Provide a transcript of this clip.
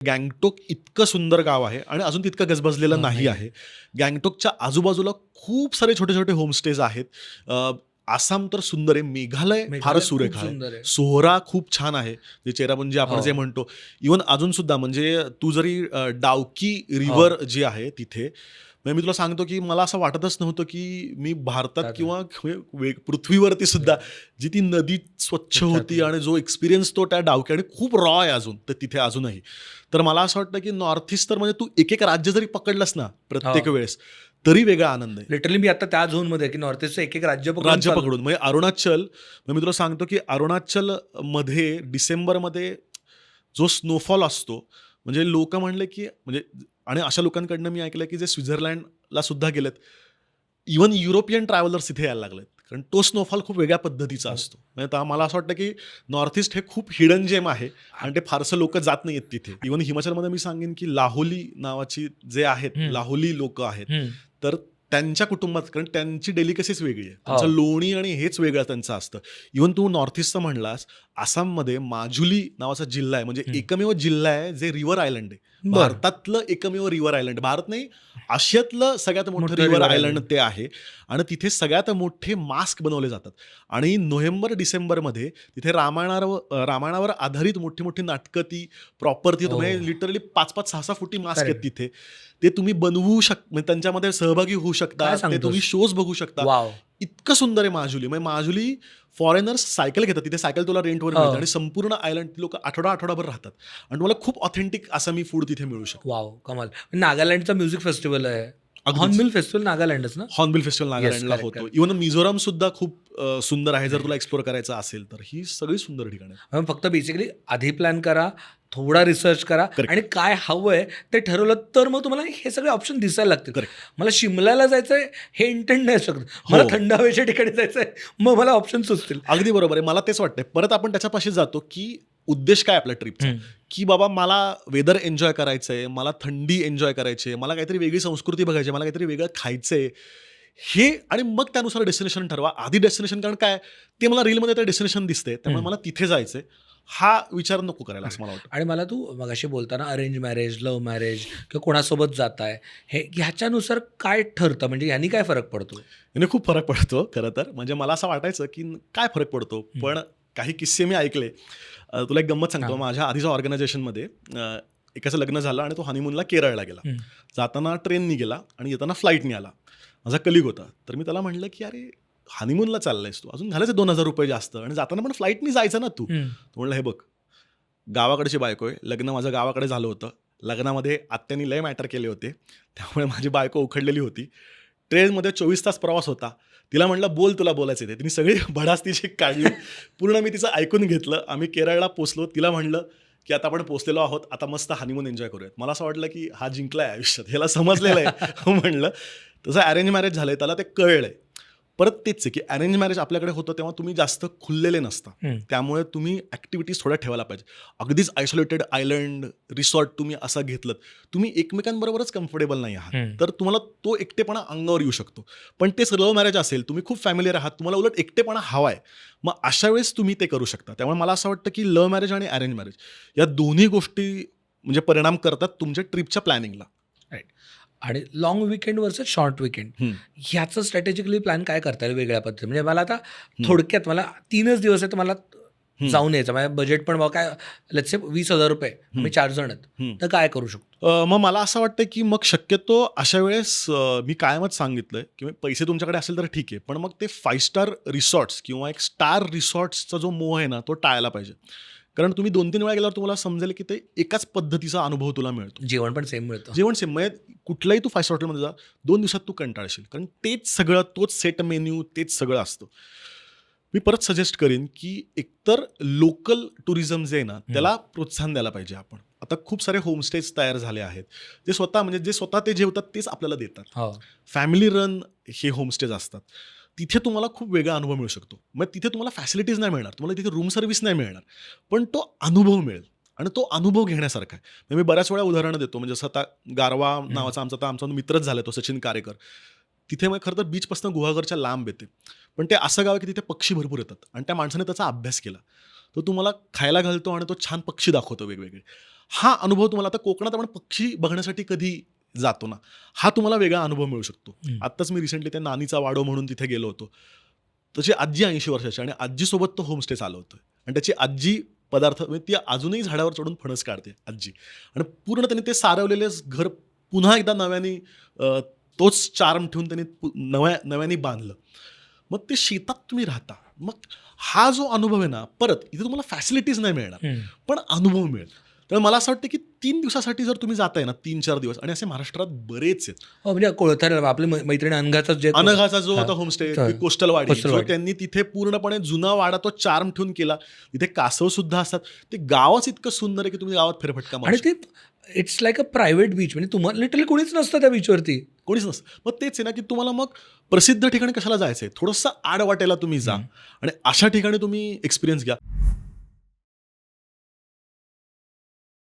गँगटोक इतकं सुंदर गाव आहे आणि अजून तितकं गजबजलेलं नाही आहे. गँगटोकच्या आजूबाजूला खूप सारे छोटे-छोटे होमस्टेज आहेत. आसाम तर सुंदर आहे. मेघालय फारच मेघालय खूप सुरेख आहे. सुंदर आहे. सोहरा खूप छान आहे. जे चेरापुंजी आपण जे हो. म्हणतो. इव्हन अजून सुद्धा म्हणजे तू जरी डावकी हो. रिव्हर जी आहे तिथे म्हणजे मी तुला सांगतो, की मला असं वाटतच नव्हतं, की मी भारतात त्यात किंवा पृथ्वीवरती सुद्धा जी ती नदी स्वच्छ होती त्यातली. आणि जो एक्सपिरियन्स तो त्या डावकी आणि खूप रॉ आहे अजून तर तिथे अजूनही. तर मला असं वाटतं, की नॉर्थ ईस्ट तर म्हणजे तू एक-एक राज्य जरी पकडलंस ना प्रत्येक हो. वेळेस, तरी वेगळा आनंद आहे. लिटरली मी आता त्या झोनमध्ये आहे, की नॉर्थ ईस्टचं एक-एक राज्य पकडून राज्य चाललो. पकडून म्हणजे अरुणाचल म्हणजे मी तुला सांगतो, की अरुणाचलमध्ये डिसेंबरमध्ये जो स्नोफॉल असतो, म्हणजे लोकं म्हणले, की म्हणजे आणि अशा लोकांकडनं मी ऐकलं, की जे स्वित्झर्लंडला सुद्धा गेलेत. इव्हन युरोपियन ट्रॅव्हलर्स इथे यायला लागलेत. कारण तो स्नोफॉल खूप वेगळ्या पद्धतीचा हो. असतो. म्हणजे आता मला असं वाटतं, की नॉर्थ ईस्ट हे खूप हिडन जेम आहे आणि ते फारसं लोकं जात नाहीयेत तिथे. इव्हन हिमाचलमध्ये मी सांगेन, की लाहोली नावाची जे आहेत, हं, लाहोली लोकं आहेत. हं. तर त्यांच्या कुटुंबात कारण त्यांची डेलिकेसीच वेगळी आहे. त्यांचं हो. लोणी आणि हेच वेगळं त्यांचं असतं. इव्हन तू नॉर्थ ईस्टचं म्हणलास, आसाममध्ये माजुली नावाचा जिल्हा आहे. म्हणजे हं. एकमेव जिल्हा आहे जे रिव्हर आयलंड आहे. बरं. भारतातलं एकमेव रिव्हर आयलंड. भारत नाही, आशियातलं सगळ्यात मोठं मोठं रिव्हर रिव्हर आयलंड आयलंड. ते आहे आणि तिथे सगळ्यात मोठे मास्क बनवले जातात आणि नोव्हेंबर-डिसेंबरमध्ये तिथे रामायणावर आधारित मोठी-मोठी नाटकं ती प्रॉपर ती ओह! म्हणजे लिटरली 5-5, 6-6 फुटी मास्क आहेत करेक्ट. तिथे. ते तुम्ही बनवू म्हणजे त्यांच्यामध्ये सहभागी होऊ शकता. काय ते तुम्ही सांगतोस? शोज बघू शकता. वॉव! इतकं सुंदर आहे माजुली. म्हणजे माजुली फॉरेनर्स सायकल घेतात. तिथे सायकल तुला रेंटवर मिळते आणि हो. संपूर्ण आयलंड लोकं आठवडाभर राहतात आणि तुम्हाला खूप ऑथेंटिक आसामी फूड तिथे मिळू शकतं. वॉव! कमाल. नागालँडचा म्युझिक फेस्टिव्हल आहे. अगदीच. हॉर्नबिल फेस्टिव्हल नागालँडच ना? Hornbill festival yes. नागालँडला करेक्ट, होतो. करेक्ट. इव्हन मिझोराम सुद्धा खूप सुंदर आहे. जर तुला एक्सप्लोर करायचं असेल तर. ही सगळी सुंदर ठिकाणं आहेत. मग फक्त बेसिकली आधी प्लॅन करा, थोडा रिसर्च करा करेक्ट, आणि काय हवंय ते ठरवलं तर मग तुम्हाला हे सगळे ऑप्शन दिसायला लागतील. करेक्ट. मला शिमल्याला जायचंय हे इंटेंट नाही शकत. मला हो. थंड हवेच्या ठिकाणी जायचंय, मग मला ऑप्शन सुचतील. अगदी बरोबर आहे. मला तेच वाटतंय. परत आपण त्याच्यापाशी जातो, की उद्देश काय आपल्या ट्रिपचा? हं. की बाबा मला वेदर एन्जॉय करायचंय, मला थंडी एन्जॉय करायची आहे, मला काहीतरी वेगळी संस्कृती बघायची आहे, मला काहीतरी वेगळं खायचंय. हे आणि मग त्यानुसार डेस्टिनेशन ठरवा. आधी डेस्टिनेशन कारण काय ते मला रीलमध्ये ते डेस्टिनेशन दिसतंय. त्यामुळे हं. मला तिथे जायचंय. हा विचार नको करायला असं मला वाटतं. आणि मला तू मगाशी बोलताना अरेंज मॅरेज, लव्ह मॅरेज किंवा कोणासोबत जाताय, हे ह्याच्यानुसार काय ठरतं? म्हणजे ह्यानी काय फरक पडतो? याने खूप फरक पडतो खरं तर. म्हणजे मला असं वाटायचं, की काय फरक पडतो? हं. पण काही किस्से मी ऐकले. तुला एक गंमत सांगतो. हां. माझ्या आधीच्या ऑर्गनायझेशनमध्ये एकाचं लग्न झालं आणि तो हनीमूनला केरळला गेला. हं. जाताना ट्रेननी गेला आणि येताना फ्लाईटनी आला. माझा कलीग होता. तर मी त्याला म्हटलं, की "अरे, हनीमूनला चाललायस तू. अजून घालायचे ₹2000 जास्त आणि जाताना पण फ्लाईटनी जायचं ना तू." हं. तो म्हणला, "हे बघ, गावाकडची बायको आहे. लग्न माझं गावाकडे झालं होतं. लग्नामध्ये आत्यानी लय मॅटर केले होते. त्यामुळे माझी बायको उखडलेली होती. ट्रेनमध्ये 24 तास प्रवास होता. तिला म्हटलं, "बोल तुला बोलायचं ते." तिने सगळी भडास तिची काढली. पूर्ण मी तिचं ऐकून घेतलं. आम्ही केरळला पोहोचलो. तिला म्हटलं, की "आता आपण पोहोचलेलो आहोत. आता मस्त हनीमून एन्जॉय करूयात." मला असं वाटलं, की हा जिंकलाय आयुष्यात. ह्याला समजलेलं आहे. म्हणलं. तसं अरेंज मॅरेज झालंय. त्याला ते कळलंय. परत तेच आहे, की अरेंज मॅरेज आपल्याकडे होतं तेव्हा तुम्ही जास्त खुललेले नसता. हं. त्यामुळे तुम्ही ॲक्टिव्हिटीज थोड्या ठेवायला पाहिजे. अगदीच आयसोलेटेड आयलंड, रिसॉर्ट तुम्ही असं घेतलत, तुम्ही एकमेकांबरोबरच कम्फर्टेबल नाही आहात. हं. तर तुम्हाला तो एकटेपणा अंगावर येऊ शकतो. पण तेच लव्ह मॅरेज असेल, तुम्ही खूप फॅमिलीयर आहात, तुम्हाला उलट एकटेपणा हवा आहे. मग अशा वेळेस तुम्ही ते करू शकता. त्यामुळे मला असं वाटतं, की लव्ह मॅरेज आणि अरेंज मॅरेज या दोन्ही गोष्टी म्हणजे परिणाम करतात तुमच्या ट्रिपच्या प्लॅनिंगला. राईट. आणि long weekend versus short weekend हं, ह्याचं स्ट्रॅटेजिकली प्लॅन काय करता येईल वेगळ्या पद्धतीने? म्हणजे मला आता हं, थोडक्यात मला 3च दिवस आहे तर मला हं, जाऊन यायचं. माझं बजेट पण काय लेट्स से ₹20,000 हं, आम्ही 4 जण आहेत. हं. तर काय करू शकतो? मग मला असं वाटतं, की मग शक्यतो अशा वेळेस मी कायमच सांगितलंय, की पैसे तुमच्याकडे असेल तर ठीक आहे. पण मग ते 5 स्टार रिसॉर्ट्स किंवा एक स्टार रिसॉर्ट्सचा जो मोह आहे ना, तो टाळायला पाहिजे. कारण तुम्ही 2-3 वेळा गेल्यावर तुम्हाला समजेल, की ते एकाच पद्धतीचा अनुभव तुला मिळतो. जेवण पण सेम मिळतं. जेवण सेम म्हणजे कुठलाही तू 5 स्टार हॉटेलमध्ये जा, 2 दिवसात तू कंटाळशील. कारण तेच सगळं, तोच सेट मेन्यू, तेच सगळं असतं. मी परत सजेस्ट करीन, की एकतर लोकल टुरिझम जे आहे ना, हं. त्याला प्रोत्साहन द्यायला पाहिजे आपण. आता खूप सारे होमस्टेज तयार झाले आहेत. जे स्वतः ते जेवतात तेच आपल्याला देतात. हो. फॅमिली रन हे होमस्टेज असतात. तिथे तुम्हाला खूप वेगळा अनुभव मिळू शकतो. मग तिथे तुम्हाला फॅसिलिटीज नाही मिळणार. तुम्हाला तिथे रूम सर्व्हिस नाही मिळणार. पण तो अनुभव मिळेल आणि तो अनुभव घेण्यासारखा आहे. म्हणजे मी बऱ्याच वेळा उदाहरणं देतो. म्हणजे जसं आता गारवा हं. नावाचा आमचा मित्रच झाला तो सचिन कारेकर. तिथे मग खरं तर बीचपासून गुहागरच्या लांब येते. पण ते असं गाव आहे की तिथे पक्षी भरपूर येतात आणि त्या माणसाने त्याचा अभ्यास केला. तो तुम्हाला खायला घालतो आणि तो छान पक्षी दाखवतो वेगवेगळे. हा अनुभव तुम्हाला आता कोकणात आपण पक्षी बघण्यासाठी कधी जातो ना, हा तुम्हाला वेगळा अनुभव मिळू शकतो. हं. आत्ताच मी रिसेंटली त्या नानीचा वाडो म्हणून तिथे गेलो होतो. त्याची आजी 80 वर्षाची आणि आजीसोबत तो होमस्टे चालवतोय आणि त्याची आजी पदार्थ म्हणजे ती अजूनही झाडावर चढून फणस काढते आजी आणि पूर्ण त्यांनी ते सारवलेले घर पुन्हा एकदा नव्याने तोच चार्म ठेवून त्यांनी नव्याने बांधलं. मग ते शेतात तुम्ही राहता. मग हा जो अनुभव आहे ना, परत इथे तुम्हाला फॅसिलिटीज नाही मिळणार, हं. पण अनुभव मिळेल. तर मला असं वाटतं की 3 दिवसासाठी जर तुम्ही जाताय ना, 3-4 दिवस आणि असे महाराष्ट्रात बरेच आहेत. हो, म्हणजे कोळथार आपली मैत्रिणी अनघाचा जे अनघाचा जो हां. होता होमस्टे हां. कोस्टलवाडी, कोस्टल जो वाडी. त्यांनी तिथे पूर्णपणे जुना वाडा तो चार्म ठेवून केला. तिथे कासव सुद्धा असतात. ते गावच इतकं सुंदर आहे की तुम्ही गावात फेरफटका मारू आणि शकता. ते it's like a private beach म्हणजे तुम्हाला लिटरली कोणीच नसतं त्या बीचवरती. कोणीच नसतं. मग तेच आहे ना, की तुम्हाला मग प्रसिद्ध ठिकाणी कशाला जायचंय? थोडंसं आड वाटेला तुम्ही जा हं. आणि अशा ठिकाणी तुम्ही एक्सपिरियन्स घ्या.